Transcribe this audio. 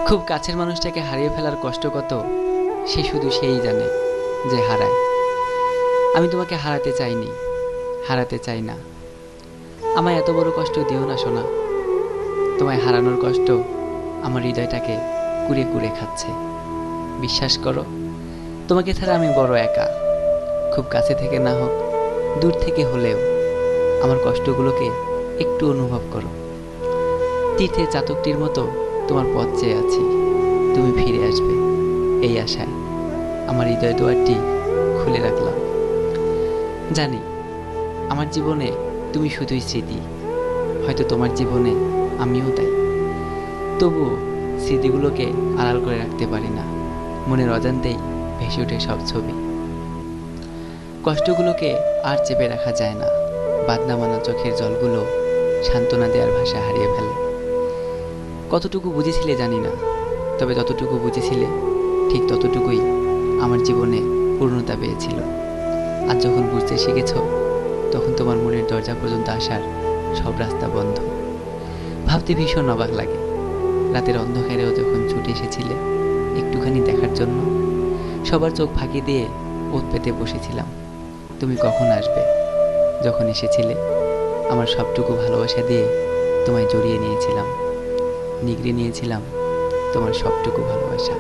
খুব কাছের মানুষটাকে হারিয়ে ফেলার কষ্ট কত সে শুধু সেই জানে যে হারায়। আমি তোমাকে হারাতে চাইনি, হারাতে চাই না। আমায় এত বড় কষ্ট দিও না সোনা। তোমায় হারানোর কষ্ট আমার হৃদয়টাকে কুড়ে কুড়ে খাচ্ছে। বিশ্বাস করো, তোমাকে ছাড়া আমি বড় একা। খুব কাছে থেকে না হোক, দূর থেকে হলেও আমার কষ্টগুলোকে একটু অনুভব করো। তীর্থের চাতকটির মতো তোমার পথ চেয়ে আছি, তুমি ফিরে আসবে এই আশায় আমার হৃদয় দুয়ারটি খুলে রাখলাম। জানি আমার জীবনে তুমি শুধুই স্মৃতি, হয়তো তোমার জীবনে আমিও তাই। তবুও স্মৃতিগুলোকে আড়াল করে রাখতে পারি না, মনের অজান্তেই ভেসে ওঠে সব ছবি। কষ্টগুলোকে আর চেপে রাখা যায় না, বাদনা মানা চোখের জলগুলো সান্ত্বনা দেওয়ার ভাষা হারিয়ে ফেলে। কতটুকু বুঝেছিলে জানি না, তবে যতটুকু বুঝেছিলে ঠিক ততটুকুই আমার জীবনে পূর্ণতা পেয়েছিল। আজ যখন বুঝতে শিখেছ, তখন তোমার মনের দরজা পর্যন্ত আসার সব রাস্তা বন্ধ। ভাবতে ভীষণ অবাক লাগে, রাতের অন্ধকারেও যখন ছুটে এসেছিলে একটুখানি দেখার জন্য, সবার চোখ ফাঁকি দিয়ে ওত পেতে বসেছিলাম তুমি কখন আসবে। যখন এসেছিলে আমার সবটুকু ভালোবাসা দিয়ে তোমায় জড়িয়ে নিয়েছিলাম, নিগড়ে নিয়েছিলাম তোমার সবটুকু ভালোবাসা।